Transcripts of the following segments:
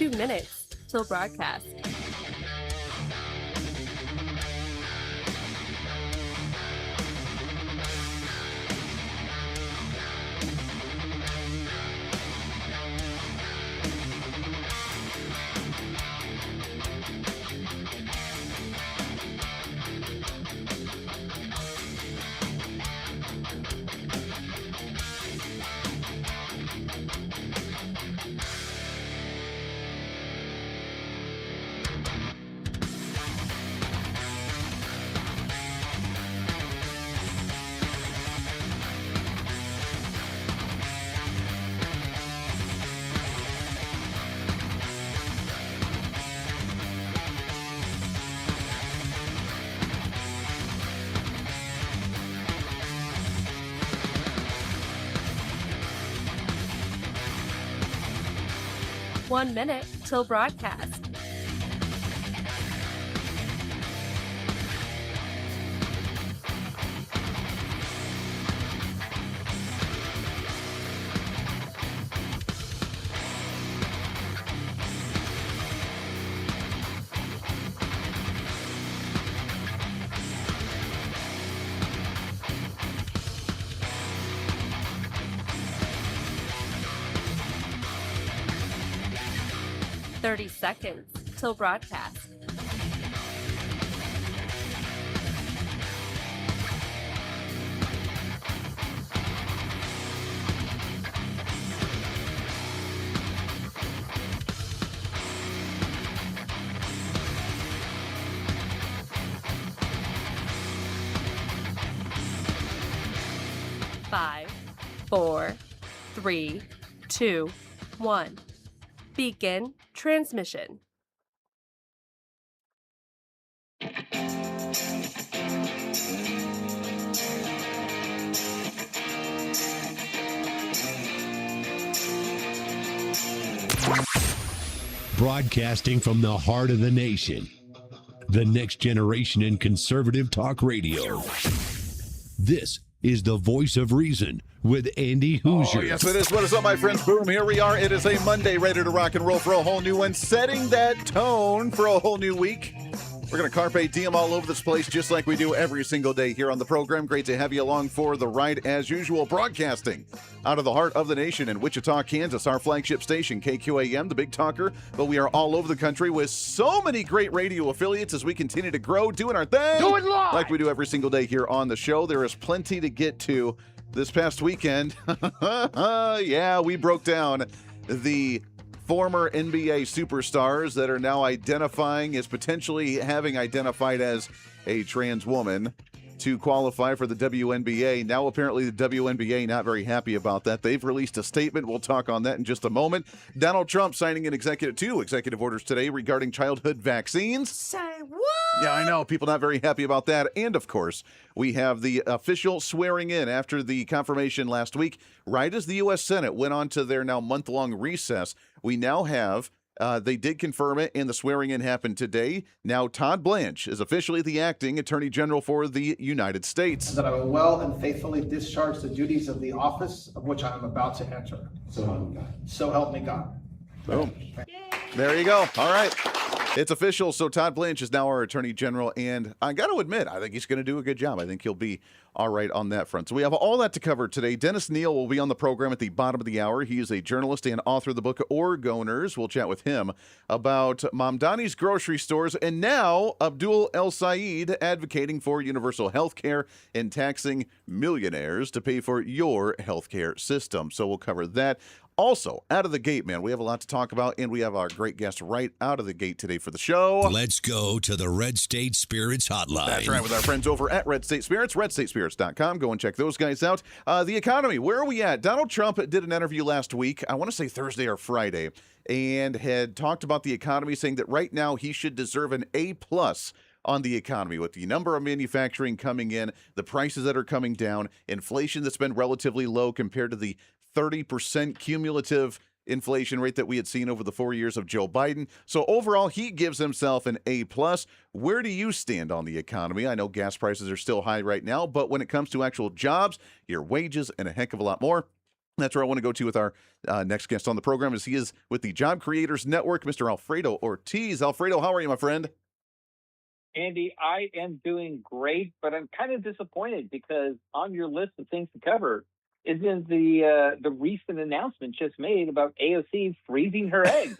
2 minutes till broadcast. One minute till broadcast. Thirty seconds till broadcast. Five, 4, 3, 2, 1. Begin transmission. Broadcasting from the heart of the nation, the next generation in conservative talk radio. This is the voice of reason with Andy Hoosier. Oh, yes, it is. What is up, my friends? Boom, here we are. It is a Monday, ready to rock and roll for a whole new one, setting that tone for a whole new week. We're going to carpe diem all over this place just like we do every single day here on the program. Great to have you along for the ride as usual. Broadcasting out of the heart of the nation in Wichita, Kansas, our flagship station, KQAM, the Big Talker. But we are all over the country with so many great radio affiliates as we continue to grow, doing our thing. Do it live! Like we do every single day here on the show. There is plenty to get to this past weekend. Yeah, we broke down the former NBA superstars that are now identifying as potentially having identified as a trans woman to qualify for the WNBA. Now, apparently, the WNBA not very happy about that. They've released a statement. We'll talk on that in just a moment. Donald Trump signing two executive orders today regarding childhood vaccines. Say what? Yeah, I know. People not very happy about that. And, of course, we have the official swearing in after the confirmation last week. Right as the U.S. Senate went on to their now month-long recess, we now have they did confirm it, and the swearing-in happened today. Now, Todd Blanche is officially the acting Attorney General for the United States. That I will well and faithfully discharge the duties of the office of which I am about to enter. So help me God. So help me God. Boom. There you go. All right. It's official. So Todd Blanche is now our Attorney General, and I got to admit, I think he's going to do a good job. I think he'll be all right on that front. So we have all that to cover today. Dennis Neal will be on the program at the bottom of the hour. He is a journalist and author of the book Oregoners. We'll chat with him about Mamdani's grocery stores, and now Abdul El Said advocating for universal health care and taxing millionaires to pay for your health care system. So we'll cover that. Also, out of the gate, man, we have a lot to talk about, and we have our great guest right out of the gate today for the show. Let's go to the Red State Spirits Hotline. That's right, with our friends over at Red State Spirits, redstatespirits.com. Go and check those guys out. The economy, where are we at? Donald Trump did an interview last week, I want to say Thursday or Friday, and had talked about the economy, saying that right now he should deserve an A+ on the economy, with the number of manufacturing coming in, the prices that are coming down, inflation that's been relatively low compared to the 30% cumulative inflation rate that we had seen over the 4 years of Joe Biden. So overall, he gives himself an A+. Where do you stand on the economy? I know gas prices are still high right now, but when it comes to actual jobs, your wages, and a heck of a lot more, That's where I want to go to with our next guest on the program, as he is with the Job Creators Network, Mr. Alfredo Ortiz. Alfredo, how are you, my friend? Andy, I am doing great, but I'm kind of disappointed because on your list of things to cover isn't the recent announcement just made about AOC freezing her eggs.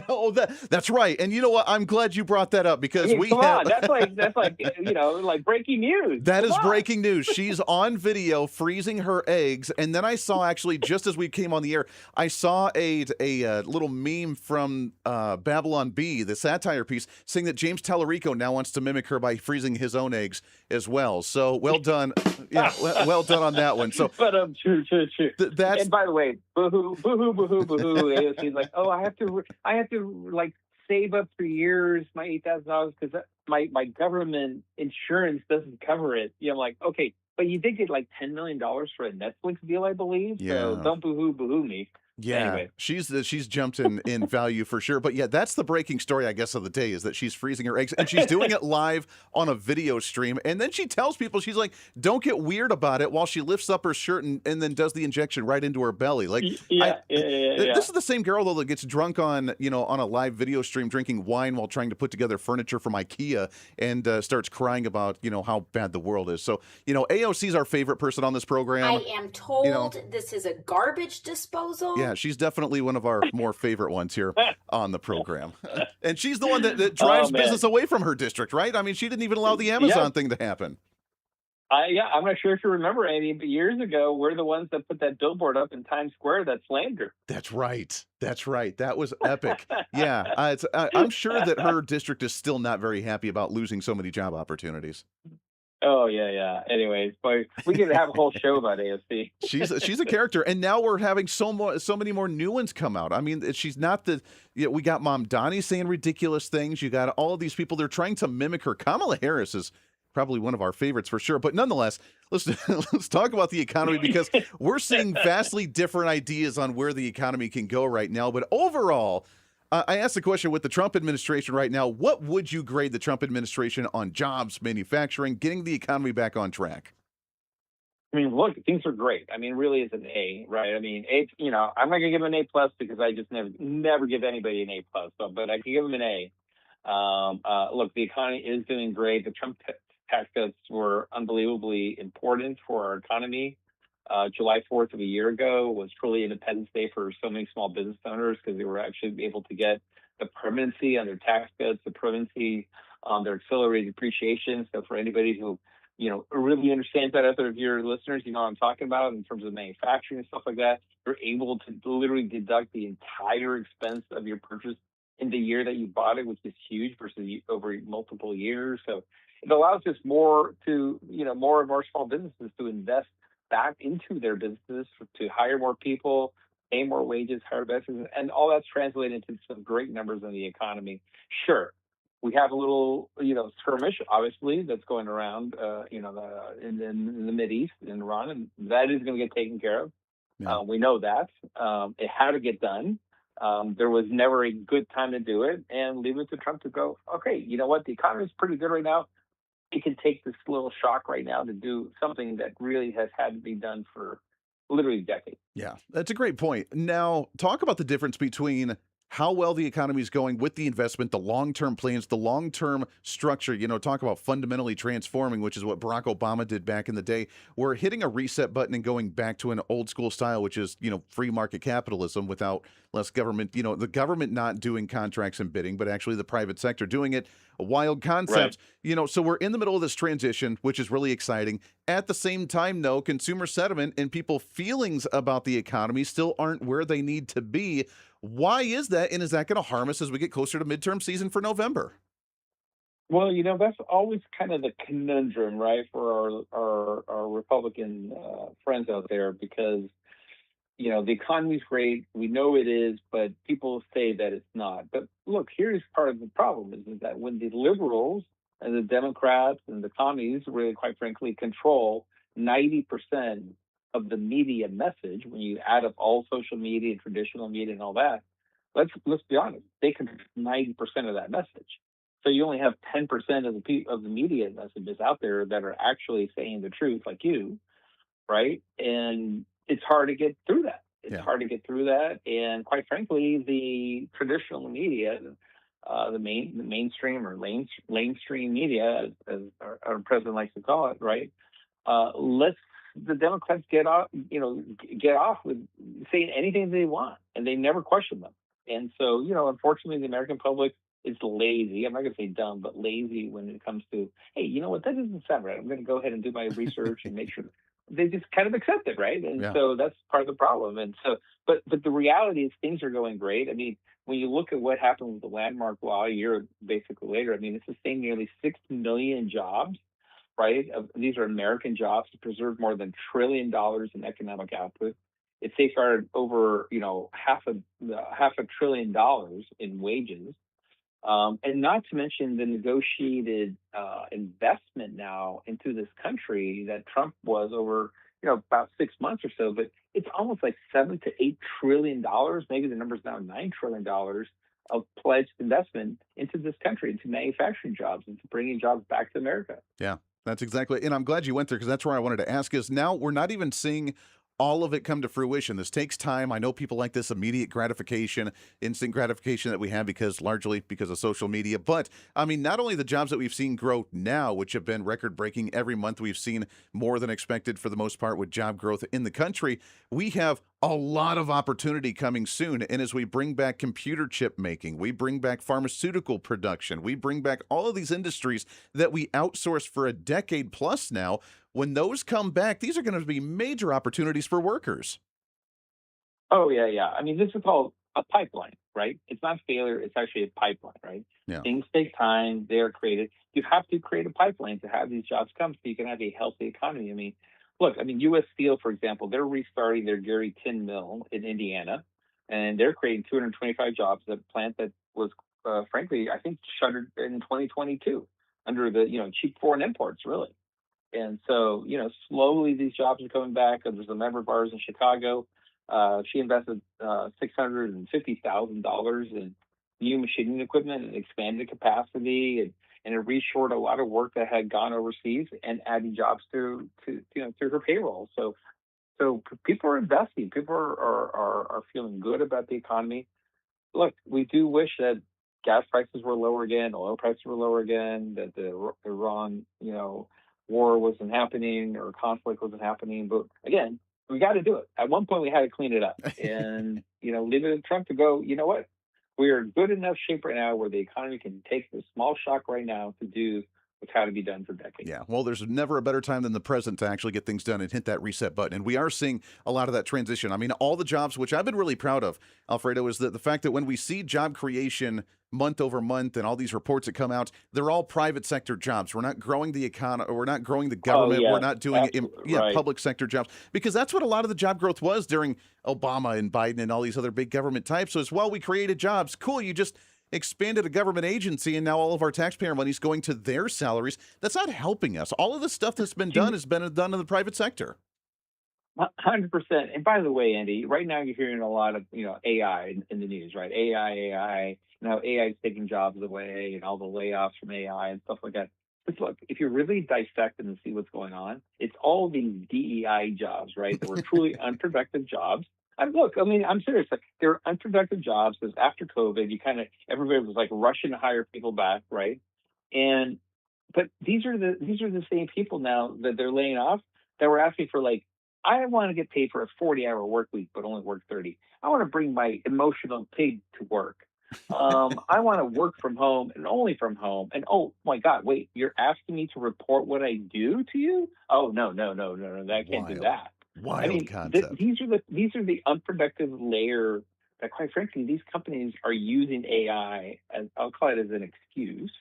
Oh, that's right. And you know what? I'm glad you brought that up I because mean, we come have on, that's like like breaking news. that Come is on. breaking news. She's on video freezing her eggs, and then I saw, actually, just as we came on the air, I saw a little meme from Babylon Bee, the satire piece, saying that James Tallarico now wants to mimic her by freezing his own eggs as well. So well done, yeah, well done on that one. So, But true. that's And by the way, boo-hoo. AOC's like, oh, I have to like save up for years my $8,000 because my government insurance doesn't cover it. I'm like, okay, but you did get like $10 million for a Netflix deal, I believe. So Yeah. don't boo-hoo me. Yeah, Anyway. she's jumped in value for sure. But yeah, that's the breaking story, I guess, of the day, is that she's freezing her eggs, and she's doing it live on a video stream. And then she tells people, she's like, don't get weird about it, while she lifts up her shirt and then does the injection right into her belly. Like, Yeah. This is the same girl, though, that gets drunk on a live video stream, drinking wine while trying to put together furniture from IKEA, and starts crying about how bad the world is. So AOC's our favorite person on this program. I am told this is a garbage disposal. Yeah, she's definitely one of our more favorite ones here on the program. And she's the one that drives business away from her district, right? I mean, she didn't even allow the Amazon thing to happen. I'm not sure if you remember, Andy, but years ago, we're the ones that put that billboard up in Times Square that slammed her. That's right. That was epic. Yeah, I'm sure that her district is still not very happy about losing so many job opportunities. Oh, yeah. Anyways, but we could have a whole show about AOC. She's a character, and now we're having so many more new ones come out. I mean, she's not we got Mamdani saying ridiculous things. You got all of these people. They're trying to mimic her. Kamala Harris is probably one of our favorites for sure. But nonetheless, let's talk about the economy, because we're seeing vastly different ideas on where the economy can go right now. But overall, I asked the question, with the Trump administration right now, what would you grade the Trump administration on jobs, manufacturing, getting the economy back on track? I mean, look, things are great. I mean, really, it's an A, right? I mean, A. I'm not gonna give him an A+ because I just never give anybody an A+. But I can give him an A. Look, the economy is doing great. The Trump tax cuts were unbelievably important for our economy. July 4th of a year ago was truly Independence Day for so many small business owners, because they were actually able to get the permanency on their tax cuts, the permanency on their accelerated depreciation. So for anybody who, really understands that, out of your listeners, what I'm talking about in terms of manufacturing and stuff like that, you're able to literally deduct the entire expense of your purchase in the year that you bought it, which is huge, versus over multiple years. So it allows us more of our small businesses to invest back into their businesses, to hire more people, pay more wages, hire benefits, and all that's translated into some great numbers in the economy. Sure, we have a little, skirmish, obviously, that's going around, in the Mideast, in Iran, and that is going to get taken care of. Yeah. We know that. It had to get done. There was never a good time to do it, and leave it to Trump to go, okay, you know what? The economy is pretty good right now. It can take this little shock right now to do something that really has had to be done for literally decades. Yeah, that's a great point. Now, talk about the difference between how well the economy is going with the investment, the long-term plans, the long-term structure. Talk about fundamentally transforming, which is what Barack Obama did back in the day. We're hitting a reset button and going back to an old school style, which is, free market capitalism without less government, the government not doing contracts and bidding, but actually the private sector doing it. A wild concept, so we're in the middle of this transition, which is really exciting. At the same time, though, consumer sentiment and people's feelings about the economy still aren't where they need to be. Why is that? And is that going to harm us as we get closer to midterm season for November? Well, that's always kind of the conundrum, right, for our Republican friends out there, because the economy's great. We know it is, but people say that it's not. But look, here's part of the problem is that when the liberals and the Democrats and the commies really, quite frankly, control 90% of the media message, when you add up all social media, traditional media, and all that, let's be honest, they control 90% of that message. So you only have 10% of the media messages out there that are actually saying the truth, like you, right? And it's hard to get through that. It's Yeah. hard to get through that. And quite frankly, the traditional media, the mainstream or lamestream media, as our president likes to call it, right? Lets the Democrats get off with saying anything they want, and they never question them. And so, unfortunately, the American public is lazy. I'm not going to say dumb, but lazy when it comes to, hey, you know what, that doesn't sound right. I'm going to go ahead and do my research and make sure. They just kind of accept it, right? And Yeah. so that's part of the problem. And so, but the reality is things are going great. I mean, when you look at what happened with the landmark law a year basically later, I mean, it's sustained nearly 6 million jobs, right? These are American jobs. It preserved more than $1 trillion in economic output. It safeguarded over, half a trillion dollars in wages. And not to mention the negotiated investment now into this country that Trump was over, about 6 months or so. But it's almost like $7 to $8 trillion. Maybe the number's now $9 trillion of pledged investment into this country, into manufacturing jobs, into bringing jobs back to America. Yeah, that's exactly. And I'm glad you went there because that's where I wanted to ask is now we're not even seeing all of it come to fruition. This takes time. I know people like this immediate gratification, instant gratification that we have largely because of social media. But I mean, not only the jobs that we've seen grow now, which have been record breaking every month, we've seen more than expected for the most part with job growth in the country. We have a lot of opportunity coming soon. And as we bring back computer chip making, we bring back pharmaceutical production, we bring back all of these industries that we outsourced for a decade plus now. When those come back, these are going to be major opportunities for workers. Oh, yeah, yeah. I mean, this is called a pipeline, right? It's not failure. It's actually a pipeline, right? Yeah. Things take time. They are created. You have to create a pipeline to have these jobs come so you can have a healthy economy. I mean, look, U.S. Steel, for example, they're restarting their Gary Tin Mill in Indiana, and they're creating 225 jobs at a plant that was, frankly, I think, shuttered in 2022 under the, cheap foreign imports, really. And so, slowly these jobs are coming back. There's a member of ours in Chicago. She invested $650,000 in new machining equipment and expanded capacity, and it reshored a lot of work that had gone overseas and adding jobs to her payroll. So people are investing. People are feeling good about the economy. Look, we do wish that gas prices were lower again, oil prices were lower again, that the Iran, war wasn't happening or conflict wasn't happening. But again, we got to do it. At one point, we had to clean it up and, leave it to Trump to go, you know what? We are in good enough shape right now where the economy can take this small shock right now to do what's had to be done for decades. Yeah, well, there's never a better time than the present to actually get things done and hit that reset button. And we are seeing a lot of that transition. I mean, all the jobs, which I've been really proud of, Alfredo, is the fact that when we see job creation month over month and all these reports that come out, they're all private sector jobs. We're not growing the economy. We're not growing the government. We're not doing right. public sector jobs, because that's what a lot of the job growth was during Obama and Biden and all these other big government types. So as well, we created jobs. Cool. You just expanded a government agency and now all of our taxpayer money is going to their salaries. That's not helping us. All of the stuff that's been done has been done in the private sector. 100%. And by the way, Andy, right now you're hearing a lot of, AI in the news, right? AI, AI is taking jobs away and all the layoffs from AI and stuff like that. But look, if you really dissect and see what's going on, it's all these DEI jobs, right? That were truly unproductive jobs. I'm serious. Like, there are unproductive jobs because after COVID, everybody was like rushing to hire people back, right? But these are the same people now that they're laying off that were asking for, like, I want to get paid for a 40-hour work week, but only work 30. I want to bring my emotional pig to work. I want to work from home and only from home. And oh my God, wait, you're asking me to report what I do to you? Oh no, I can't do that. Wild concept. These are the unproductive layer that, quite frankly, these companies are using AI as, I'll call it, as an excuse,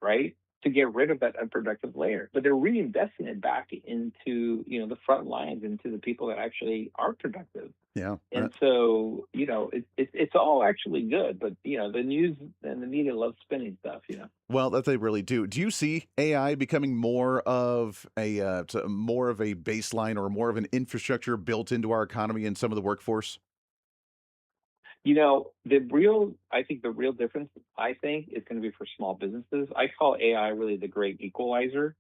right, to get rid of that unproductive layer. But they're reinvesting it back into the front lines, into the people that actually are productive. Yeah. And so it's all actually good, but the news and the media love spinning stuff. Well, that they really do. Do you see AI becoming more of a baseline or more of an infrastructure built into our economy and some of the workforce? The real difference, I think, is going to be for small businesses. I call AI really the great equalizer,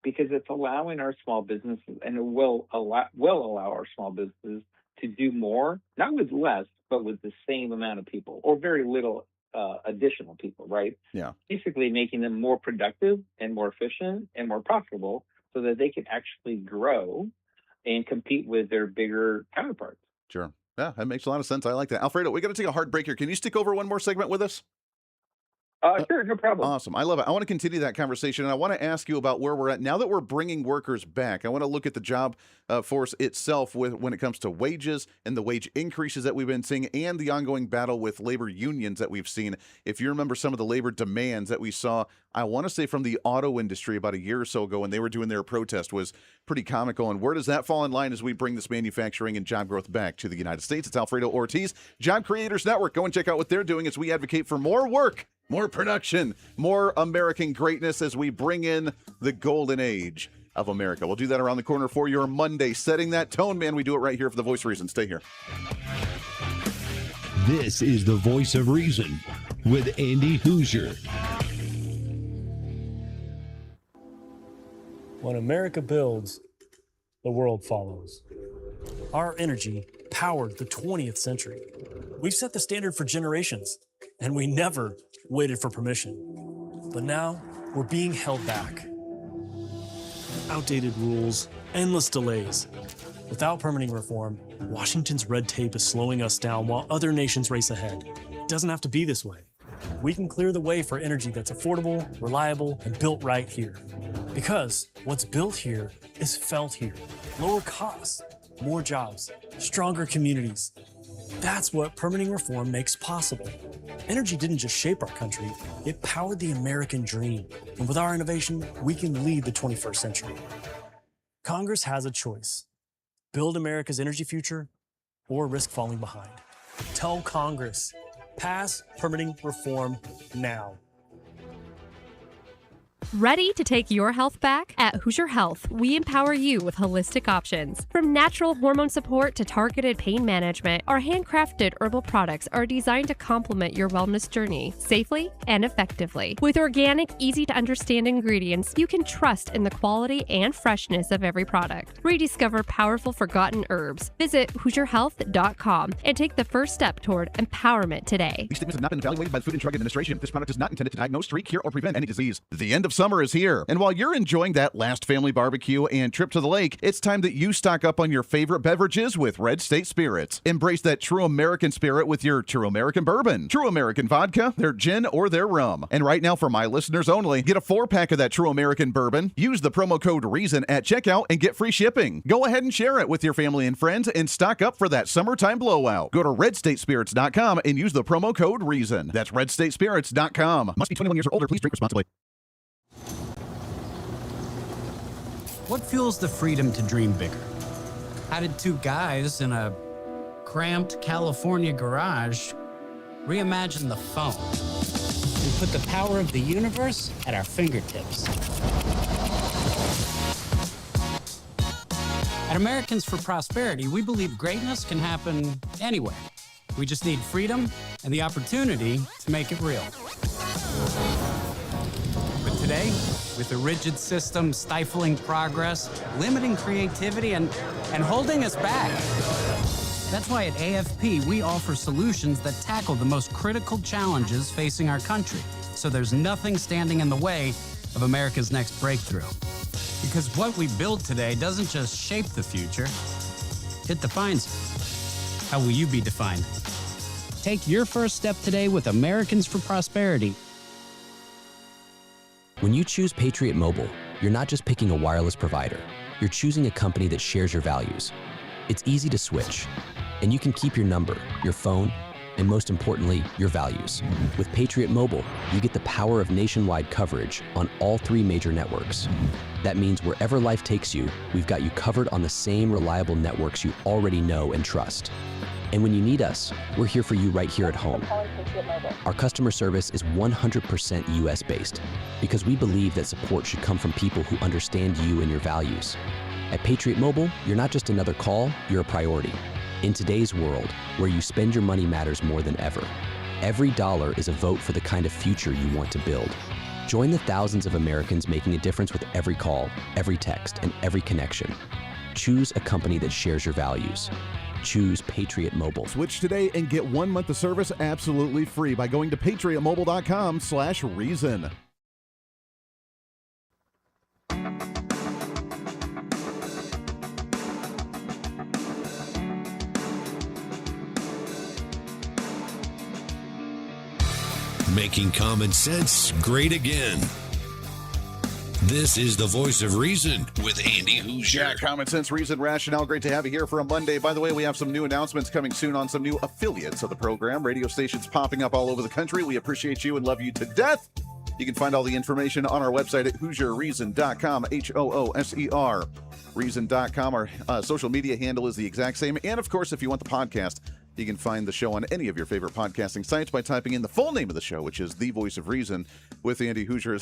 because it's allowing our small businesses, and it will allow our small businesses to do more, not with less, but with the same amount of people or very little additional people, right? Yeah. Basically making them more productive and more efficient and more profitable so that they can actually grow and compete with their bigger counterparts. Sure. Yeah, that makes a lot of sense. I like that. Alfredo, we got to take a hard break here. Can you stick over one more segment with us? Sure, no problem. Awesome. I love it. I want to continue that conversation, and I want to ask you about where we're at. Now that we're bringing workers back, I want to look at the job force itself when it comes to wages and the wage increases that we've been seeing and the ongoing battle with labor unions that we've seen. If you remember some of the labor demands that we saw, I want to say from the auto industry about a year or so ago when they were doing their protest was pretty comical. And where does that fall in line as we bring this manufacturing and job growth back to the United States? It's Alfredo Ortiz, Job Creators Network. Go and check out what they're doing as we advocate for more work, more production, more American greatness as we bring in the golden age of America. We'll do that around the corner for your Monday. Setting that tone, man. We do it right here for the Voice of Reason. Stay here. This is the Voice of Reason with Andy Hoosier. When America builds, the world follows. Our energy powered the 20th century. We've set the standard for generations, and we never waited for permission. But now we're being held back. Outdated rules, endless delays. Without permitting reform, Washington's red tape is slowing us down while other nations race ahead. It doesn't have to be this way. We can clear the way for energy that's affordable, reliable, and built right here. Because what's built here is felt here. Lower costs, more jobs, stronger communities. That's what permitting reform makes possible. Energy didn't just shape our country, it powered the American dream. And with our innovation, we can lead the 21st century. Congress has a choice. Build America's energy future or risk falling behind. Tell Congress, pass permitting reform now. Ready to take your health back? At Hoosier Health, we empower you with holistic options. From natural hormone support to targeted pain management, our handcrafted herbal products are designed to complement your wellness journey safely and effectively. With organic, easy-to-understand ingredients, you can trust in the quality and freshness of every product. Rediscover powerful forgotten herbs. Visit HoosierHealth.com and take the first step toward empowerment today. These statements have not been evaluated by the Food and Drug Administration. This product is not intended to diagnose, treat, cure, or prevent any disease. The end of summer is here, and while you're enjoying that last family barbecue and trip to the lake, it's time that you stock up on your favorite beverages with Red State Spirits. Embrace that true American spirit with your True American Bourbon, True American Vodka, their gin, or their rum. And right now, for my listeners only, get a 4-pack of that True American Bourbon, use the promo code REASON at checkout, and get free shipping. Go ahead and share it with your family and friends and stock up for that summertime blowout. Go to redstatespirits.com and use the promo code REASON. That's redstatespirits.com. Must be 21 years or older. Please drink responsibly. What fuels the freedom to dream bigger? How did two guys in a cramped California garage reimagine the phone and put the power of the universe at our fingertips? At Americans for Prosperity, we believe greatness can happen anywhere. We just need freedom and the opportunity to make it real. But today, with a rigid system stifling progress, limiting creativity, and holding us back. That's why at AFP, we offer solutions that tackle the most critical challenges facing our country, so there's nothing standing in the way of America's next breakthrough. Because what we build today doesn't just shape the future, it defines it. How will you be defined? Take your first step today with Americans for Prosperity. When you choose Patriot Mobile, you're not just picking a wireless provider. You're choosing a company that shares your values. It's easy to switch, and you can keep your number, your phone, and most importantly, your values. With Patriot Mobile, you get the power of nationwide coverage on all 3 major networks. That means wherever life takes you, we've got you covered on the same reliable networks you already know and trust. And when you need us, we're here for you right here at home. Our customer service is 100% US-based because we believe that support should come from people who understand you and your values. At Patriot Mobile, you're not just another call, you're a priority. In today's world, where you spend your money matters more than ever, every dollar is a vote for the kind of future you want to build. Join the thousands of Americans making a difference with every call, every text, and every connection. Choose a company that shares your values. choose Patriot Mobile. Switch today and get 1 month of service absolutely free by going to patriotmobile.com/reason. Making common sense great again. This is the Voice of Reason with Andy Hoosier. Yeah, common sense, reason, rationale. Great to have you here for a Monday. By the way, we have some new announcements coming soon on some new affiliates of the program. Radio stations popping up all over the country. We appreciate you and love you to death. You can find all the information on our website at HoosierReason.com, HOOSER Reason.com. Our social media handle is the exact same. And, of course, if you want the podcast, you can find the show on any of your favorite podcasting sites by typing in the full name of the show, which is The Voice of Reason with Andy Hoosier.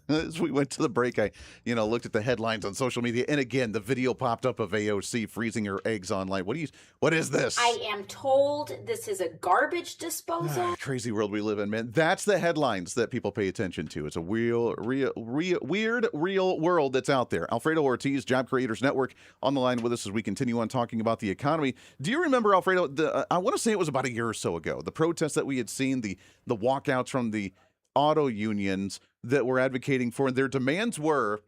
As we went to the break, I looked at the headlines on social media, and again, the video popped up of AOC freezing her eggs online. What is this? I am told this is a garbage disposal. Crazy world we live in, man. That's the headlines that people pay attention to. It's a weird, real world that's out there. Alfredo Ortiz, Job Creators Network, on the line with us as we continue on talking about the economy. Do you remember, Alfredo, I want to say it was about a year or so ago, the protests that we had seen, the walkouts from the auto unions that were advocating for, and their demands were,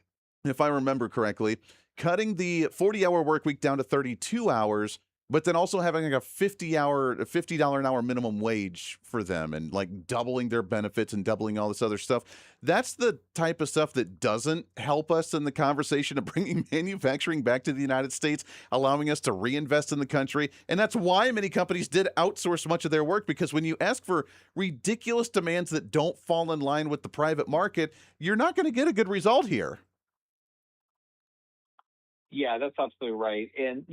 if I remember correctly, cutting the 40-hour work week down to 32 hours, but then also having like a $50 an hour minimum wage for them, and like doubling their benefits and doubling all this other stuff. That's the type of stuff that doesn't help us in the conversation of bringing manufacturing back to the United States, allowing us to reinvest in the country. And that's why many companies did outsource much of their work, because when you ask for ridiculous demands that don't fall in line with the private market, you're not going to get a good result here. Yeah, that's absolutely right. And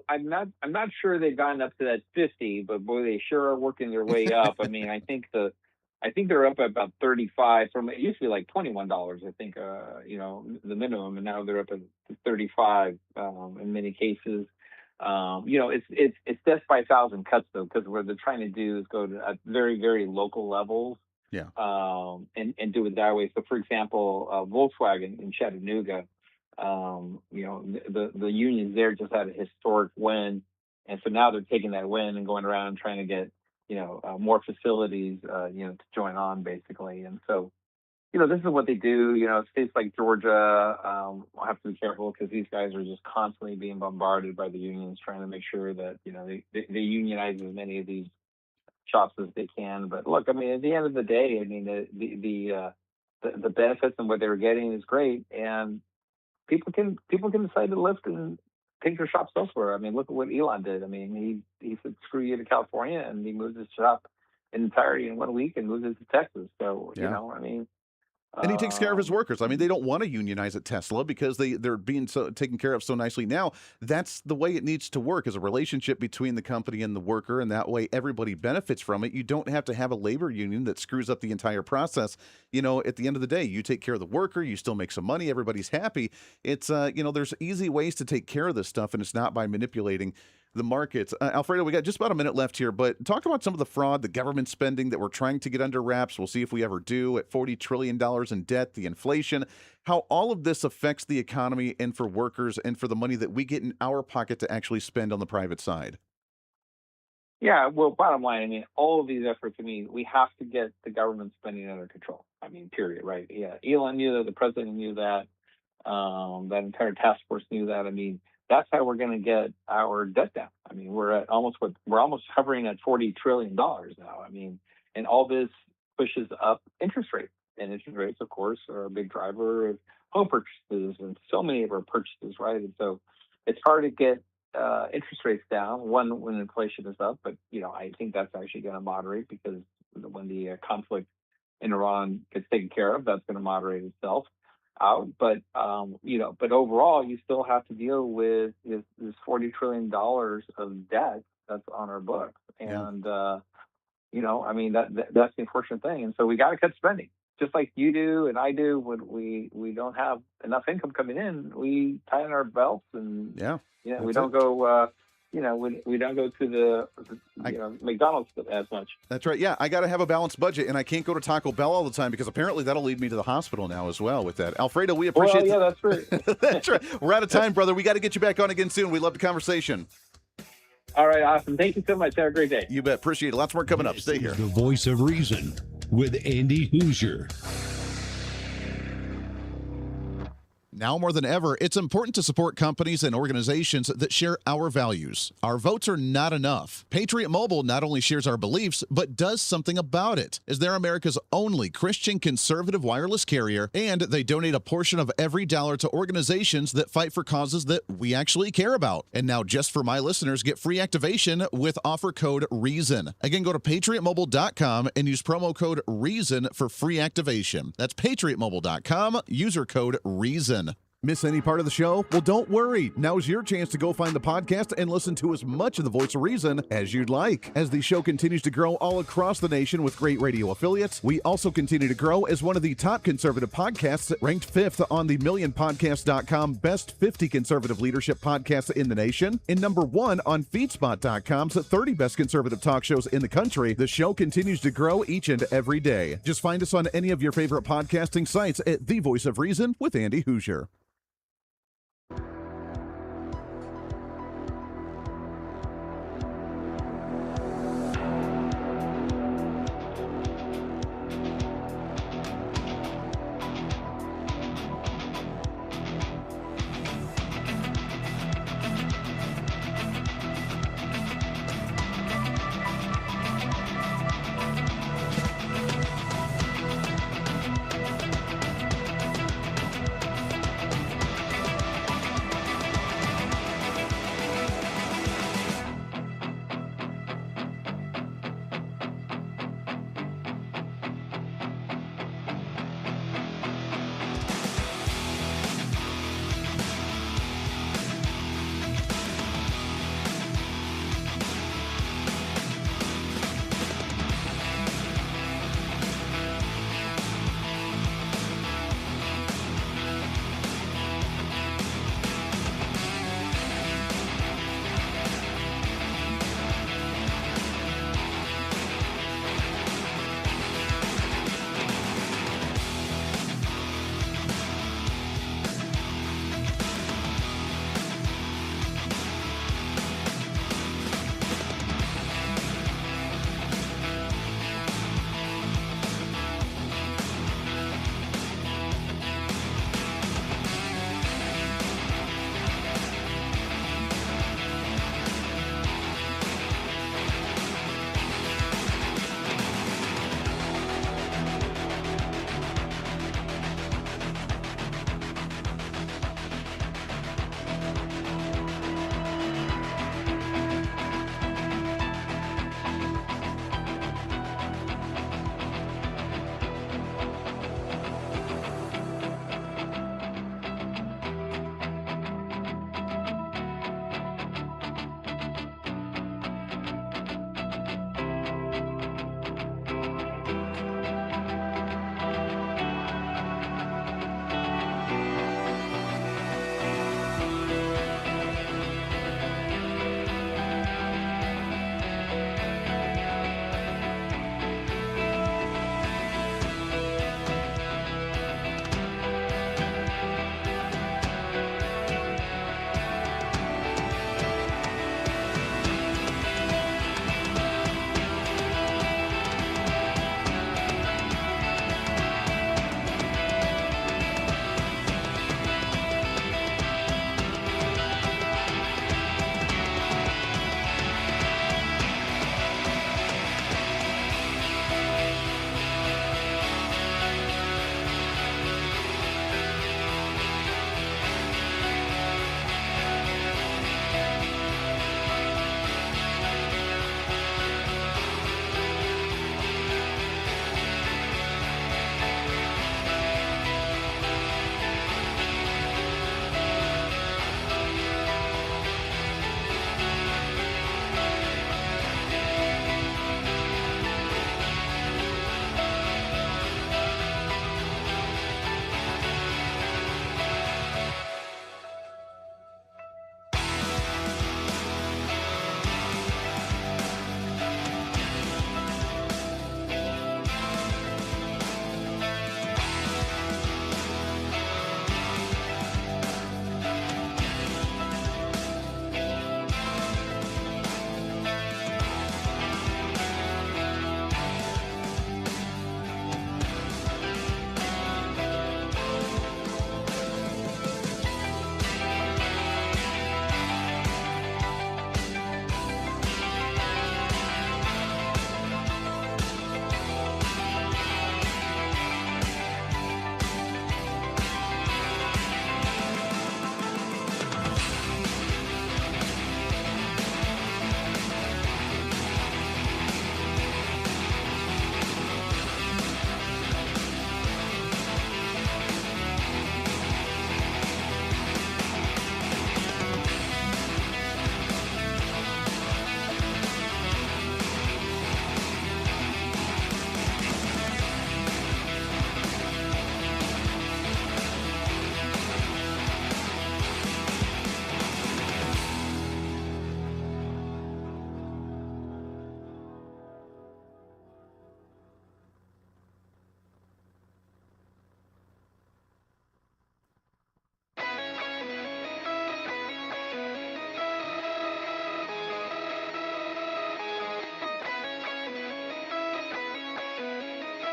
I'm not sure they've gotten up to that 50, but boy, they sure are working their way up. I mean, I think they're up at about 35 from, it used to be like $21, I think, the minimum, and now they're up at 35 in many cases. It's death by 1,000 cuts though, because what they're trying to do is go to at very, very local levels. Yeah. And do it that way. So, for example, Volkswagen in Chattanooga, the unions there just had a historic win, and so now they're taking that win and going around and trying to get more facilities to join on, basically. And so this is what they do. States like Georgia will have to be careful, because these guys are just constantly being bombarded by the unions trying to make sure that they unionize as many of these shops as they can. But look, I mean, at the end of the day, I mean, the benefits and what they were getting is great, and people can decide to lift and take their shops elsewhere. I mean, look at what Elon did. I mean, he said, screw you to California, and he moved his shop in entirety in 1 week and moved it to Texas. So, I mean. And he takes care of his workers. I mean, they don't want to unionize at Tesla because they're being taken care of so nicely now. That's the way it needs to work, is a relationship between the company and the worker, and that way everybody benefits from it. You don't have to have a labor union that screws up the entire process. At the end of the day, you take care of the worker, you still make some money, everybody's happy. It's, there's easy ways to take care of this stuff, and it's not by manipulating the markets. Alfredo, we got just about a minute left here, but talk about some of the fraud, the government spending that we're trying to get under wraps. We'll see if we ever do, at $40 trillion in debt, the inflation, how all of this affects the economy and for workers and for the money that we get in our pocket to actually spend on the private side. Yeah, well, bottom line, I mean, all of these efforts, I mean, we have to get the government spending under control. I mean, period, right? Yeah, Elon knew that, the president knew that, that entire task force knew that. I mean, that's how we're going to get our debt down. I mean, we're almost hovering at $40 trillion now. I mean, and all this pushes up interest rates, and interest rates, of course, are a big driver of home purchases and so many of our purchases, right? And so it's hard to get interest rates down when inflation is up, but I think that's actually going to moderate, because when the conflict in Iran gets taken care of, that's going to moderate itself out. But but overall, you still have to deal with this $40 trillion of debt that's on our books, and I mean, that's the unfortunate thing. And so we got to cut spending, just like you do and I do. When we don't have enough income coming in, we tighten our belts, and we don't go. We don't go to the McDonald's as much. That's right. Yeah, I got to have a balanced budget, and I can't go to Taco Bell all the time, because apparently that'll lead me to the hospital now as well with that. Alfredo, we appreciate it. That's right. That's right. We're out of time, brother. We got to get you back on again soon. We love the conversation. All right, awesome. Thank you so much. Have a great day. You bet. Appreciate it. Lots more coming up. Stay here. The voice of reason with Andy Hoosier. Now more than ever, it's important to support companies and organizations that share our values. Our votes are not enough. Patriot Mobile not only shares our beliefs, but does something about it, as they're America's only Christian conservative wireless carrier, and they donate a portion of every dollar to organizations that fight for causes that we actually care about. And now, just for my listeners, get free activation with offer code REASON. Again, go to patriotmobile.com and use promo code REASON for free activation. That's patriotmobile.com, user code REASON. Miss any part of the show? Well, don't worry. Now's your chance to go find the podcast and listen to as much of the Voice of Reason as you'd like. As the show continues to grow all across the nation with great radio affiliates, we also continue to grow as one of the top conservative podcasts, ranked 5th on the MillionPodcast.com Best 50 Conservative Leadership Podcasts in the nation, and number 1 on FeedSpot.com's 30 Best Conservative Talk Shows in the country. The show continues to grow each and every day. Just find us on any of your favorite podcasting sites at The Voice of Reason with Andy Hoosier.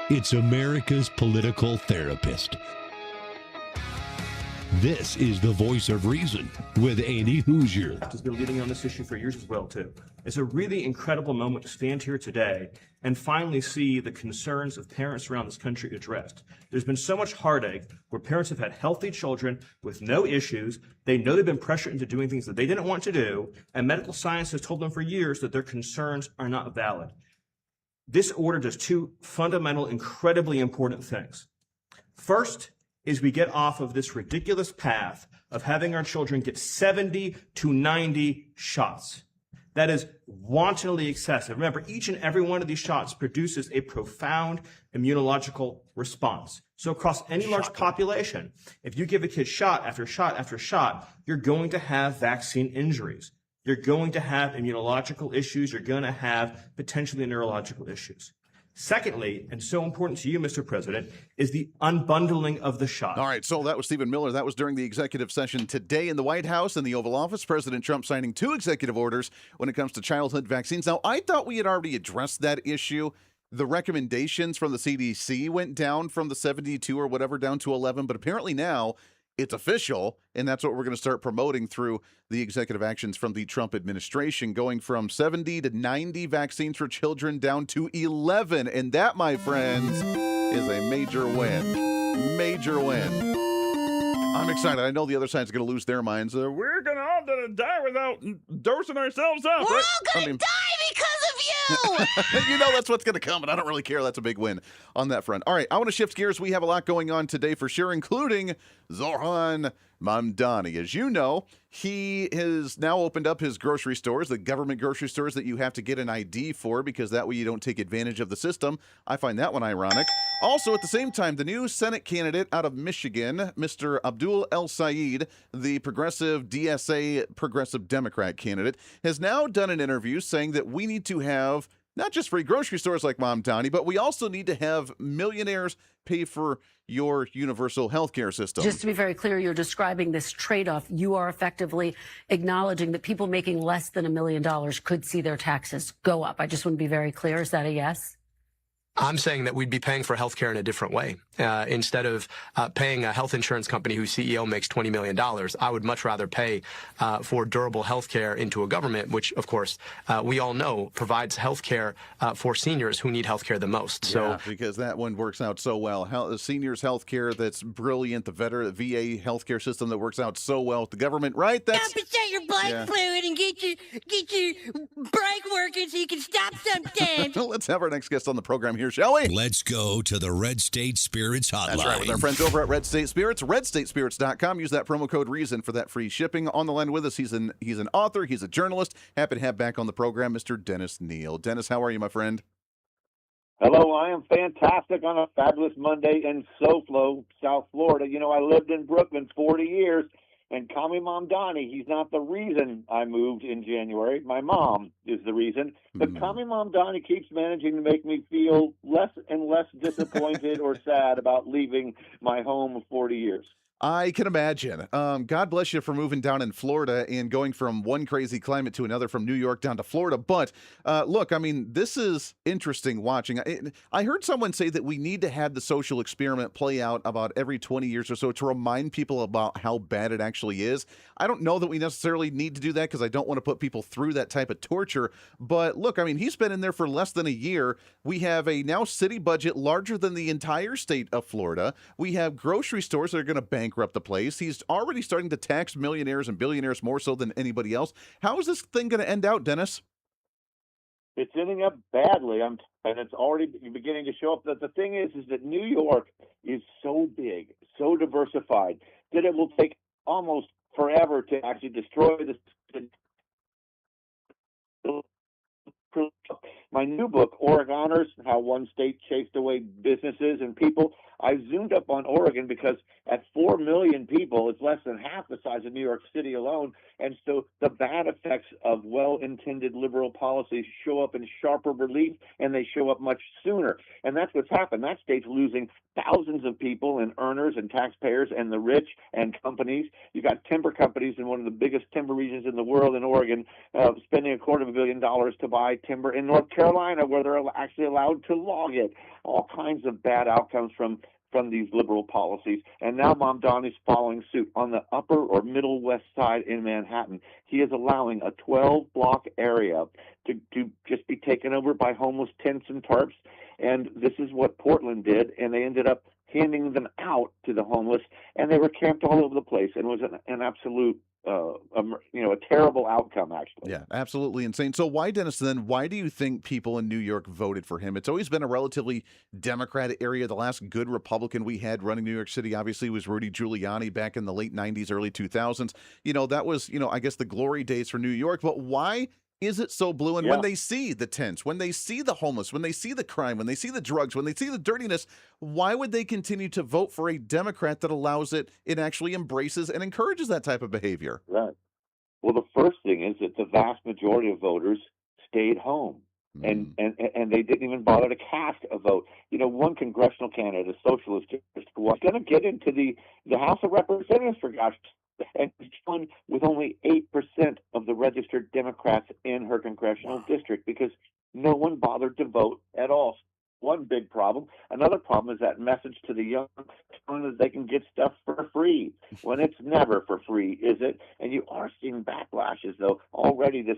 It's America's political therapist. This is the Voice of Reason with Andy Hoosier. Has been leading on this issue for years as well, too. It's a really incredible moment to stand here today and finally see the concerns of parents around this country addressed. There's been so much heartache where parents have had healthy children with no issues. They know they've been pressured into doing things that they didn't want to do, and medical science has told them for years that their concerns are not valid. This order does two fundamental, incredibly important things. First, is we get off of this ridiculous path of having our children get 70 to 90 shots. That is wantonly excessive. Remember, each and every one of these shots produces a profound immunological response. So across any large population, if you give a kid shot after shot after shot, you're going to have vaccine injuries. You're going to have immunological issues. You're going to have potentially neurological issues. Secondly, and so important to you, Mr. President, is the unbundling of the shot. All right, so that was Stephen Miller. That was during the executive session today in the White House and the Oval Office. President Trump signing 2 executive orders when it comes to childhood vaccines. Now, I thought we had already addressed that issue. The recommendations from the CDC went down from the 72 or whatever down to 11, but apparently now it's official, and that's what we're going to start promoting through the executive actions from the Trump administration, going from 70 to 90 vaccines for children down to 11. And that, my friends, is a major win. Major win. I'm excited. I know the other side's going to lose their minds. We're going to all die without dosing ourselves up. We're all going to die because of you. You know that's what's going to come, and I don't really care. That's a big win on that front. All right, I want to shift gears. We have a lot going on today for sure, including Zoran Mamdani. As you know, he has now opened up his grocery stores, the government grocery stores that you have to get an ID for because that way you don't take advantage of the system. I find that one ironic. Also, at the same time, the new Senate candidate out of Michigan, Mr. Abdul El Sayed, the progressive DSA, progressive Democrat candidate, has now done an interview saying that we need to have not just free grocery stores like Mamdani, but we also need to have millionaires pay for your universal healthcare system. Just to be very clear, you're describing this trade-off. You are effectively acknowledging that people making less than $1 million could see their taxes go up. I just want to be very clear. Is that a yes? I'm saying that we'd be paying for healthcare in a different way. Instead of paying a health insurance company whose CEO makes $20 million, I would much rather pay for durable healthcare into a government, which, of course, we all know provides healthcare for seniors who need healthcare the most. Yeah, because that one works out so well. The seniors healthcare, that's brilliant. The VA healthcare system that works out so well with the government, right? That's Compensate your blood fluid and get your brake working so you can stop sometimes. Let's have our next guest on the program here, shall we? Let's go to the Red State Spirits Hotline. That's right, with our friends over at Red State Spirits, redstatespirits.com. Use that promo code REASON for that free shipping. On the line with us, he's an author, he's a journalist. Happy to have back on the program Mr. Dennis Neal. Dennis, how are you, my friend? Hello, I am fantastic on a fabulous Monday in SoFlo, South Florida. You know, I lived in Brooklyn 40 years, and Kami Mamdani, he's not the reason I moved in January. My mom is the reason. But Kami Mamdani keeps managing to make me feel less and less disappointed or sad about leaving my home of 40 years. I can imagine. God bless you for moving down in Florida and going from one crazy climate to another, from New York down to Florida. But look, I mean, this is interesting watching. I heard someone say that we need to have the social experiment play out about every 20 years or so to remind people about how bad it actually is. I don't know that we necessarily need to do that because I don't want to put people through that type of torture. But look, I mean, he's been in there for less than a year. We have a now city budget larger than the entire state of Florida. We have grocery stores that are going to bankrupt the place. He's already starting to tax millionaires and billionaires more so than anybody else. How is this thing going to end out, Dennis? It's ending up badly, and it's already beginning to show up. That the thing is that New York is so big, so diversified, that it will take almost forever to actually destroy this. My new book, Oregoners, How One State Chased Away Businesses and People, I zoomed up on Oregon because at 4 million people, it's less than half the size of New York City alone. And so the bad effects of well-intended liberal policies show up in sharper relief, and they show up much sooner. And that's what's happened. That state's losing thousands of people and earners and taxpayers and the rich and companies. You got timber companies in one of the biggest timber regions in the world in Oregon, spending $250 million to buy timber in North Carolina, where they're actually allowed to log it. All kinds of bad outcomes from these liberal policies. And now Mamdani's following suit on the upper or middle west side in Manhattan. He is allowing a 12-block area to just be taken over by homeless tents and tarps. And this is what Portland did, and they ended up handing them out to the homeless, and they were camped all over the place, and it was an absolute a terrible outcome, actually. Yeah, absolutely insane. So why, Dennis, then, why do you think people in New York voted for him? It's always been a relatively Democratic area. The last good Republican we had running New York City, obviously, was Rudy Giuliani back in the late 90s, early 2000s. That was, I guess the glory days for New York. But why is it so blue? And when they see the tents, when they see the homeless, when they see the crime, when they see the drugs, when they see the dirtiness, why would they continue to vote for a Democrat that allows it, it actually embraces and encourages that type of behavior? Right. Well, the first thing is that the vast majority of voters stayed home. And they didn't even bother to cast a vote. One congressional candidate, a socialist, was going to get into the House of Representatives, for gosh, and won with only 8% of the registered Democrats in her congressional district because no one bothered to vote at all. One big problem. Another problem is that message to the young telling that they can get stuff for free when it's never for free, is it? And you are seeing backlashes, though. Already this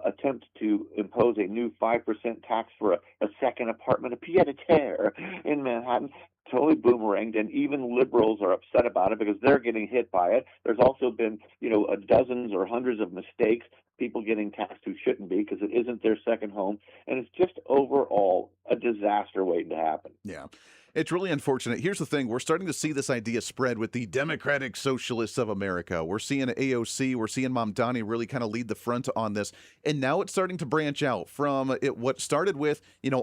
attempt to impose a new 5% tax for a second apartment, a pied-à-terre in Manhattan, totally boomeranged, and even liberals are upset about it because they're getting hit by it. There's also been, dozens or hundreds of mistakes, people getting taxed who shouldn't be because it isn't their second home, and it's just overall a disaster waiting to happen. Yeah. It's really unfortunate. Here's the thing. We're starting to see this idea spread with the Democratic Socialists of America. We're seeing AOC. We're seeing Mamdani really kind of lead the front on this. And now it's starting to branch out from what started with,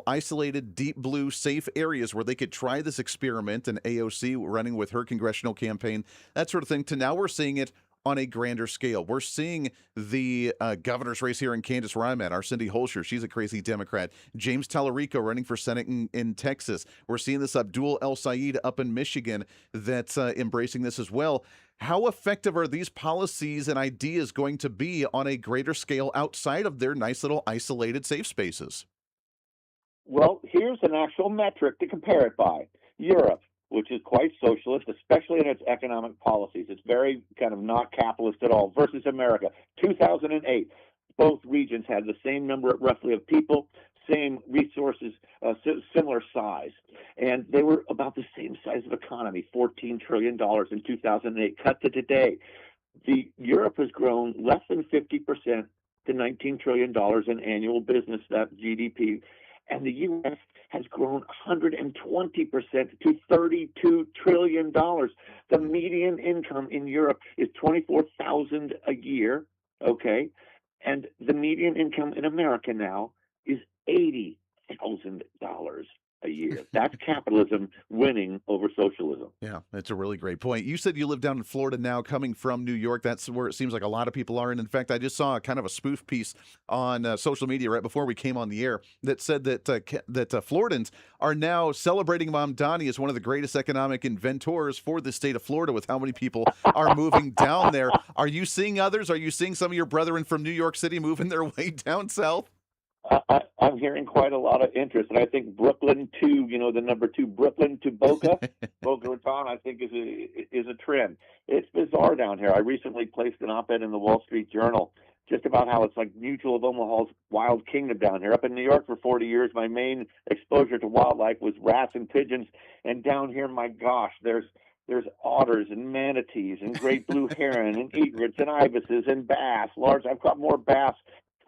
isolated, deep blue, safe areas where they could try this experiment, and AOC running with her congressional campaign, that sort of thing, to now we're seeing it on a grander scale. We're seeing the governor's race here in Kansas, where I'm at. Our Cindy Holscher, she's a crazy Democrat. James Tallarico running for Senate in Texas. We're seeing this Abdul El Sayed up in Michigan that's embracing this as well. How effective are these policies and ideas going to be on a greater scale outside of their nice little isolated safe spaces? Well, here's an actual metric to compare it by. Europe, which is quite socialist, especially in its economic policies. It's very kind of not capitalist at all, versus America. 2008, both regions had the same number roughly of people, same resources, similar size. And they were about the same size of economy, $14 trillion in 2008. Cut to today, Europe has grown less than 50% to $19 trillion in annual business, that GDP. And the U.S. has grown 120% to $32 trillion. The median income in Europe is $24,000 a year, okay? And the median income in America now is $80,000 a year. That's capitalism winning over socialism. Yeah, that's a really great point. You said you live down in Florida now, coming from New York. That's where it seems like a lot of people are. And in fact, I just saw kind of a spoof piece on social media right before we came on the air that said that Floridans are now celebrating Mamdani as one of the greatest economic inventors for the state of Florida, with how many people are moving down there. Are you seeing others? Are you seeing some of your brethren from New York City moving their way down south? I'm hearing quite a lot of interest, and I think Brooklyn to, the number 2, Brooklyn to Boca Raton, I think is a trend. It's bizarre down here. I recently placed an op-ed in the Wall Street Journal just about how it's like Mutual of Omaha's wild kingdom down here. Up in New York for 40 years, my main exposure to wildlife was rats and pigeons, and down here, my gosh, there's otters and manatees and great blue heron and egrets and ibises and bass. I've caught more bass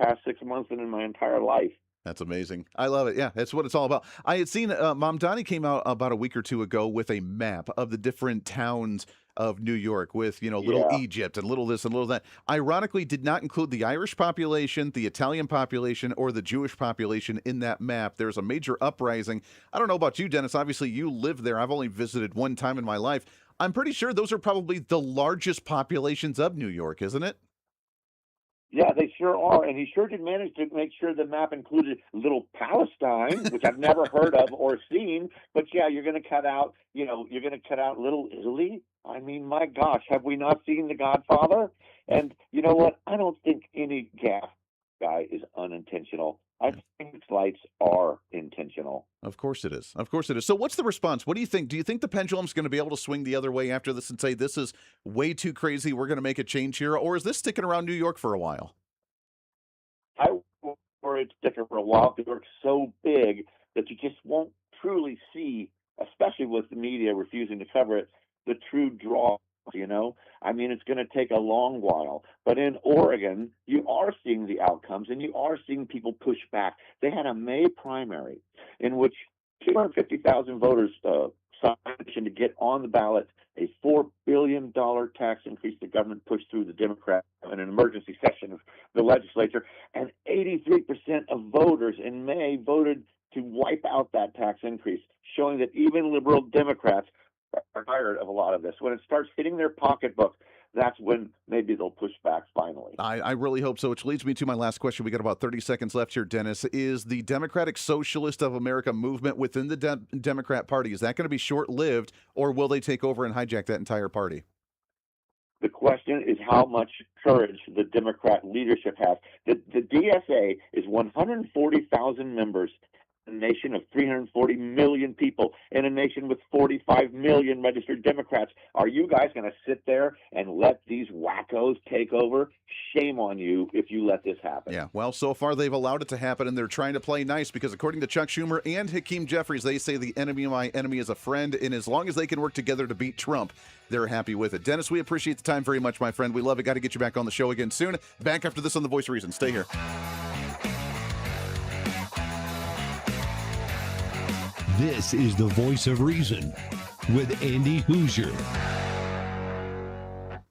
past 6 months than in my entire life. That's amazing. I love it. Yeah, that's what it's all about. I had seen Mamdani came out about a week or two ago with a map of the different towns of New York with, little Yeah. Egypt and little this and little that. Ironically, did not include the Irish population, the Italian population, or the Jewish population in that map. There's a major uprising. I don't know about you, Dennis. Obviously, you live there. I've only visited one time in my life. I'm pretty sure those are probably the largest populations of New York, isn't it? Yeah, they sure are. And he sure did manage to make sure the map included little Palestine, which I've never heard of or seen. But yeah, you're going to cut out, you're going to cut out little Italy. I mean, my gosh, have we not seen The Godfather? And you know what? I don't think any gas guy is unintentional. I think flights are intentional. Of course it is. Of course it is. So what's the response? What do you think? Do you think the pendulum's going to be able to swing the other way after this and say, this is way too crazy, we're going to make a change here? Or is this sticking around New York for a while? I worry it's sticking for a while. New York's so big that you just won't truly see, especially with the media refusing to cover it, the true draw. I mean, it's going to take a long while. But in Oregon, you are seeing the outcomes and you are seeing people push back. They had a May primary in which 250,000 voters signed a petition to get on the ballot a $4 billion tax increase the government pushed through the Democrat in an emergency session of the legislature. And 83% of voters in May voted to wipe out that tax increase, showing that even liberal Democrats are tired of a lot of this. When it starts hitting their pocketbook, that's when maybe they'll push back finally. I really hope so, which leads me to my last question. We got about 30 seconds left here, Dennis. Is the Democratic Socialist of America movement within the Democrat Party, is that going to be short-lived, or will they take over and hijack that entire party? The question is how much courage the Democrat leadership has. The DSA is 140,000 members, a nation of 340 million people, in a nation with 45 million registered Democrats. Are you guys going to sit there and let these wackos take over? Shame on you if you let this happen. Yeah, well, so far they've allowed it to happen, and they're trying to play nice because according to Chuck Schumer and Hakeem Jeffries, they say the enemy of my enemy is a friend, and as long as they can work together to beat Trump, they're happy with it. Dennis, we appreciate the time very much, my friend. We love it. Got to get you back on the show again soon. Back after this on The Voice of Reason. Stay here. This is the Voice of Reason with Andy Hoosier.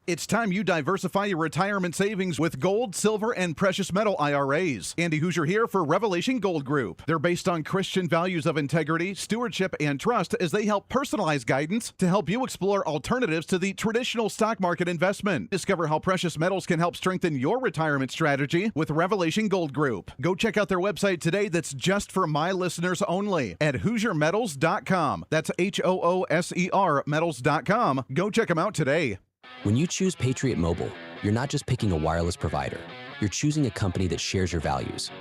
It's time you diversify your retirement savings with gold, silver, and precious metal IRAs. Andy Hoosier here for Revelation Gold Group. They're based on Christian values of integrity, stewardship, and trust as they help personalize guidance to help you explore alternatives to the traditional stock market investment. Discover how precious metals can help strengthen your retirement strategy with Revelation Gold Group. Go check out their website today that's just for my listeners only at HoosierMetals.com. That's HOOSER metals.com. Go check them out today. When you choose Patriot Mobile, you're not just picking a wireless provider. You're choosing a company that shares your values.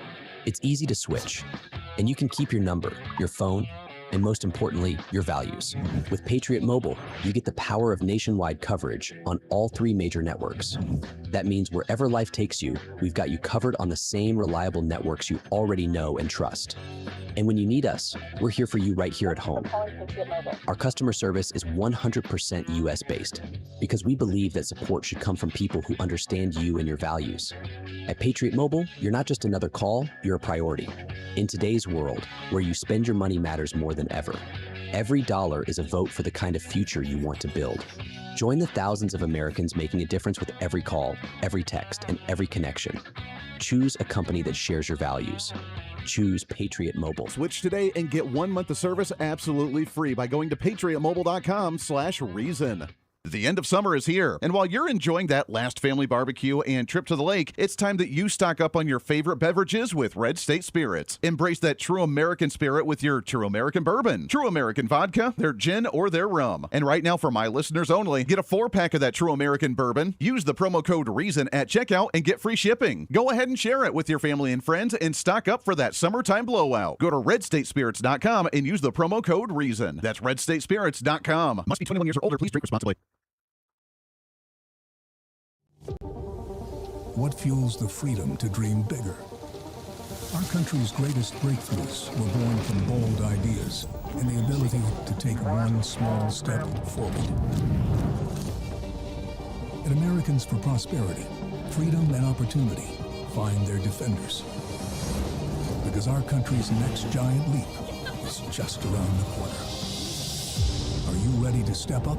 It's easy to switch, and you can keep your number, your phone, and most importantly, your values. With Patriot Mobile, you get the power of nationwide coverage on all 3 major networks. That means wherever life takes you, we've got you covered on the same reliable networks you already know and trust. And when you need us, we're here for you right here at home. Our customer service is 100% US-based because we believe that support should come from people who understand you and your values. At Patriot Mobile, you're not just another call, you're a priority. In today's world, where you spend your money matters more than ever, every dollar is a vote for the kind of future you want to build. Join the thousands of Americans making a difference with every call, every text, and every connection. Choose a company that shares your values. Choose Patriot Mobile. Switch today and get 1 month of service absolutely free by going to patriotmobile.com/reason. The end of summer is here, and while you're enjoying that last family barbecue and trip to the lake, it's time that you stock up on your favorite beverages with Red State Spirits. Embrace that true American spirit with your True American Bourbon, True American Vodka, their gin, or their rum. And right now, for my listeners only, get a 4-pack of that True American Bourbon, use the promo code REASON at checkout, and get free shipping. Go ahead and share it with your family and friends and stock up for that summertime blowout. Go to redstatespirits.com and use the promo code REASON. That's redstatespirits.com. Must be 21 years or older. Please drink responsibly. What fuels the freedom to dream bigger? Our country's greatest breakthroughs were born from bold ideas and the ability to take one small step forward. At Americans for Prosperity, freedom and opportunity find their defenders. Because because our country's next giant leap is just around the corner. Are you ready to step up?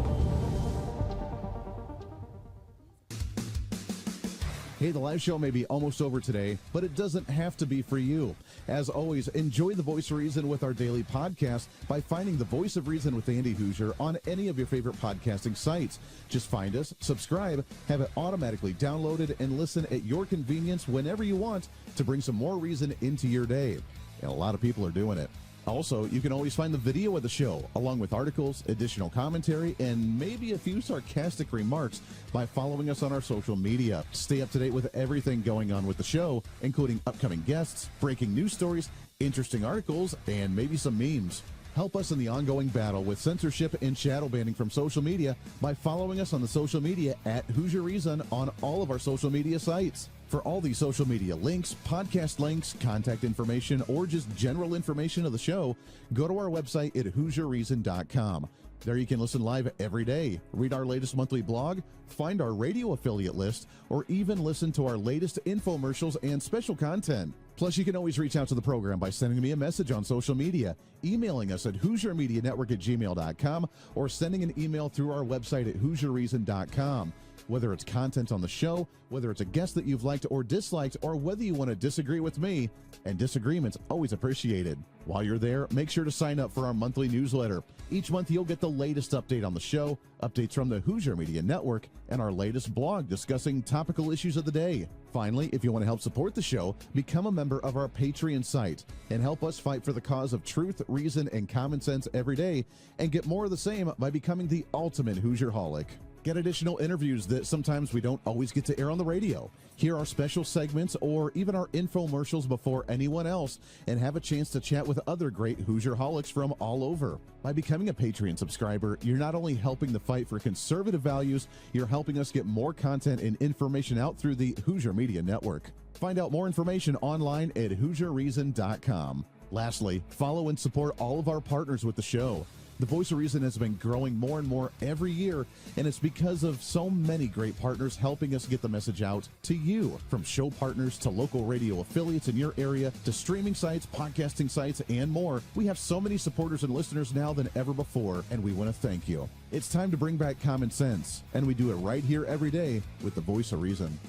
Hey, the live show may be almost over today, but it doesn't have to be for you. As always, enjoy The Voice of Reason with our daily podcast by finding The Voice of Reason with Andy Hoosier on any of your favorite podcasting sites. Just find us, subscribe, have it automatically downloaded, and listen at your convenience whenever you want to bring some more reason into your day. And a lot of people are doing it. Also, you can always find the video of the show, along with articles, additional commentary, and maybe a few sarcastic remarks by following us on our social media. Stay up to date with everything going on with the show, including upcoming guests, breaking news stories, interesting articles, and maybe some memes. Help us in the ongoing battle with censorship and shadow banning from social media by following us on the social media at Hoosier Reason on all of our social media sites. For all these social media links, podcast links, contact information, or just general information of the show, go to our website at HoosierReason.com. There you can listen live every day, read our latest monthly blog, find our radio affiliate list, or even listen to our latest infomercials and special content. Plus, you can always reach out to the program by sending me a message on social media, emailing us at HoosierMediaNetwork@gmail.com, or sending an email through our website at HoosierReason.com. Whether it's content on the show, whether it's a guest that you've liked or disliked, or whether you want to disagree with me, and disagreement's always appreciated. While you're there, make sure to sign up for our monthly newsletter. Each month you'll get the latest update on the show, updates from the Hoosier Media Network, and our latest blog discussing topical issues of the day. Finally, if you want to help support the show, become a member of our Patreon site and help us fight for the cause of truth, reason, and common sense every day, and get more of the same by becoming the ultimate Hoosier-holic. Get additional interviews that sometimes we don't always get to air on the radio. Hear our special segments or even our infomercials before anyone else, and have a chance to chat with other great Hoosier-holics from all over. By becoming a Patreon subscriber, you're not only helping the fight for conservative values, you're helping us get more content and information out through the Hoosier Media Network. Find out more information online at HoosierReason.com. Lastly, follow and support all of our partners with the show. The Voice of Reason has been growing more and more every year, and it's because of so many great partners helping us get the message out to you. From show partners to local radio affiliates in your area to streaming sites, podcasting sites, and more. We have so many supporters and listeners now than ever before, and we want to thank you. It's time to bring back common sense, and we do it right here every day with The Voice of Reason.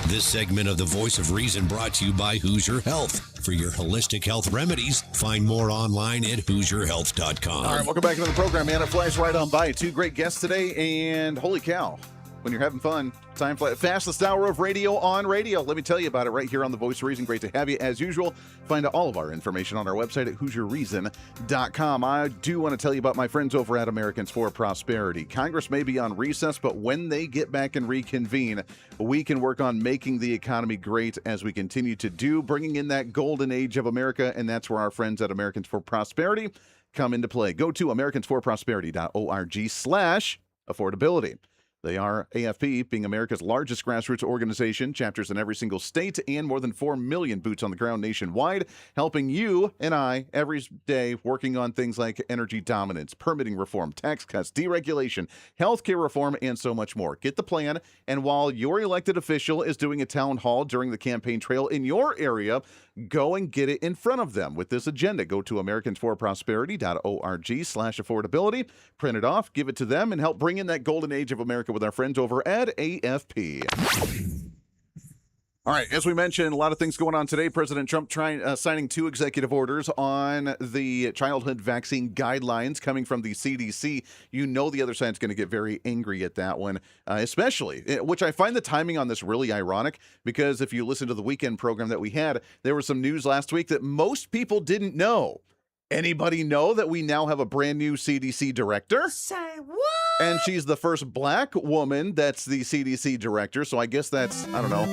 This segment of The Voice of Reason brought to you by Hoosier Health. For your holistic health remedies, find more online at HoosierHealth.com. All right, welcome back to the program, man. It flies right on by. Two great guests today, and holy cow, when you're having fun, time flies. Fastest hour of radio on radio. Let me tell you about it right here on The Voice of Reason. Great to have you as usual. Find all of our information on our website at HoosierReason.com. I do want to tell you about my friends over at Americans for Prosperity. Congress may be on recess, but when they get back and reconvene, we can work on making the economy great as we continue to do, bringing in that golden age of America, and that's where our friends at Americans for Prosperity come into play. Go to americansforprosperity.org/affordability. They are AFP, being America's largest grassroots organization, chapters in every single state, and more than 4 million boots on the ground nationwide, helping you and I every day working on things like energy dominance, permitting reform, tax cuts, deregulation, healthcare reform, and so much more. Get the plan, and while your elected official is doing a town hall during the campaign trail in your area, go and get it in front of them with this agenda. Go to americansforprosperity.org/affordability, print it off, give it to them, and help bring in that golden age of America with our friends over at AFP. All right, as we mentioned, a lot of things going on today. President Trump signing 2 executive orders on the childhood vaccine guidelines coming from the CDC. You know the other side's going to get very angry at that one, especially, which I find the timing on this really ironic, because if you listen to the weekend program that we had, there was some news last week that most people didn't know. Anybody know that we now have a brand new CDC director? Say what? And she's the first black woman that's the CDC director, so I guess that's, I don't know.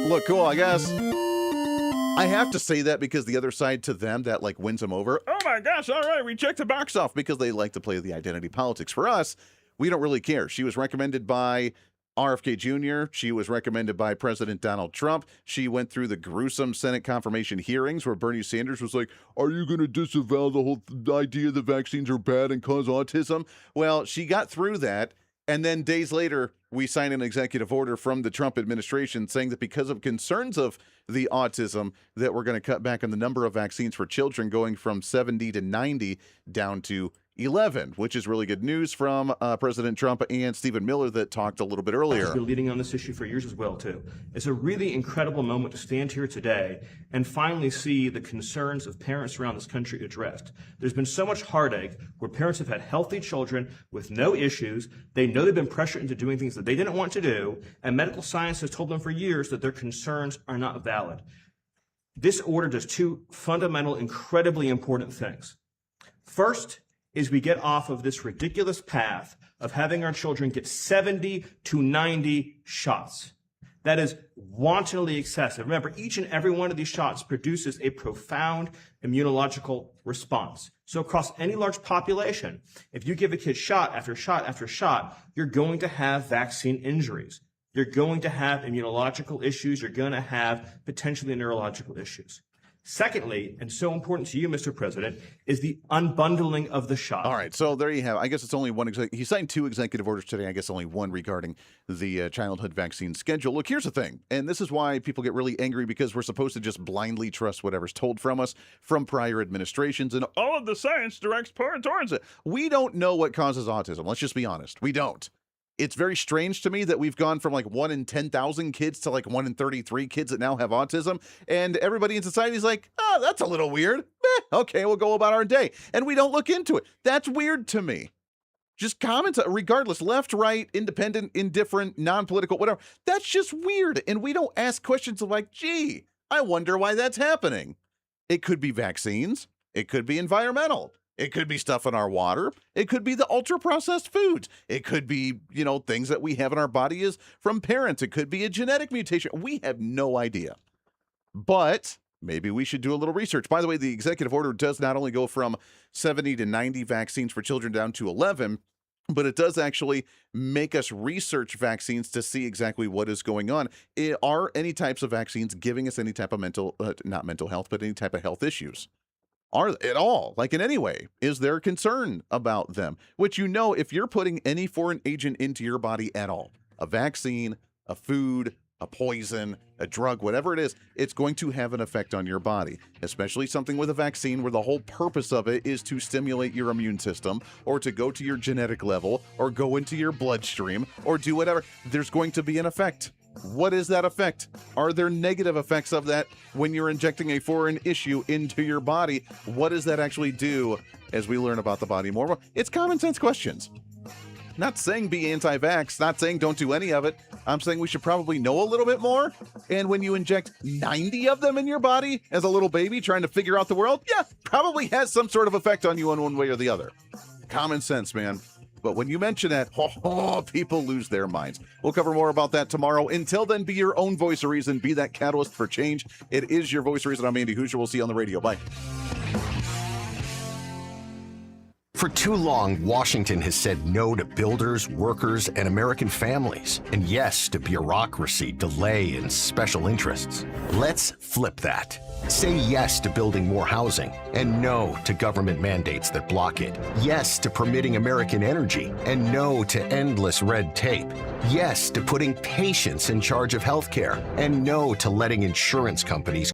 Look cool, I guess. I have to say that because the other side to them, that like wins them over. Oh my gosh, all right, we checked the box off, because they like to play the identity politics. For us, we don't really care. She was recommended by RFK Jr., she was recommended by President Donald Trump. She went through the gruesome Senate confirmation hearings where Bernie Sanders was like, are you going to disavow the whole idea that vaccines are bad and cause autism? Well, she got through that. And then days later, we signed an executive order from the Trump administration saying that because of concerns of the autism, that we're going to cut back on the number of vaccines for children, going from 70 to 90 down to 11, which is really good news from President Trump and Stephen Miller that talked a little bit earlier. I've been leading on this issue for years as well, too. It's a really incredible moment to stand here today and finally see the concerns of parents around this country addressed. There's been so much heartache where parents have had healthy children with no issues. They know they've been pressured into doing things that they didn't want to do, and medical science has told them for years that their concerns are not valid. This order does two fundamental, incredibly important things. First, is we get off of this ridiculous path of having our children get 70 to 90 shots. That is wantonly excessive. Remember, each and every one of these shots produces a profound immunological response. So across any large population, if you give a kid shot after shot after shot, you're going to have vaccine injuries. You're going to have immunological issues. You're going to have potentially neurological issues. Secondly, and so important to you, Mr. President, is the unbundling of the shot. All right, so there you have. I guess it's only one. He signed 2 executive orders today. I guess only one regarding the childhood vaccine schedule. Look, here's the thing, and this is why people get really angry, because we're supposed to just blindly trust whatever's told from us from prior administrations, and all of the science directs towards it. We don't know what causes autism. Let's just be honest. We don't. It's very strange to me that we've gone from like 1 in 10,000 kids to like 1 in 33 kids that now have autism. And everybody in society is like, oh, that's a little weird. Okay, we'll go about our day. And we don't look into it. That's weird to me. Just comment, regardless, left, right, independent, indifferent, non-political, whatever. That's just weird. And we don't ask questions of like, gee, I wonder why that's happening. It could be vaccines. It could be environmental. It could be stuff in our water. It could be the ultra-processed foods. It could be, things that we have in our body is from parents. It could be a genetic mutation. We have no idea. But maybe we should do a little research. By the way, the executive order does not only go from 70 to 90 vaccines for children down to 11, but it does actually make us research vaccines to see exactly what is going on. Are any types of vaccines giving us any type of not mental health, but any type of health issues? Are at all, like in any way, is there concern about them? Which, if you're putting any foreign agent into your body at all, a vaccine, a food, a poison, a drug, whatever it is, it's going to have an effect on your body, especially something with a vaccine where the whole purpose of it is to stimulate your immune system or to go to your genetic level or go into your bloodstream or do whatever. There's going to be an effect. What is that effect? Are there negative effects of that when you're injecting a foreign issue into your body? What does that actually do as we learn about the body more? It's common sense questions. Not saying be anti-vax, not saying don't do any of it. I'm saying we should probably know a little bit more. And when you inject 90 of them in your body as a little baby trying to figure out the world, yeah, probably has some sort of effect on you in one way or the other. Common sense, man. But when you mention that, people lose their minds. We'll cover more about that tomorrow. Until then, be your own voice of reason. Be that catalyst for change. It is your voice of reason. I'm Andy Hoosier. We'll see you on the radio. Bye. For too long, Washington has said no to builders, workers, and American families, and yes to bureaucracy, delay, and special interests. Let's flip that. Say yes to building more housing, and no to government mandates that block it. Yes to permitting American energy, and no to endless red tape. Yes to putting patients in charge of healthcare, and no to letting insurance companies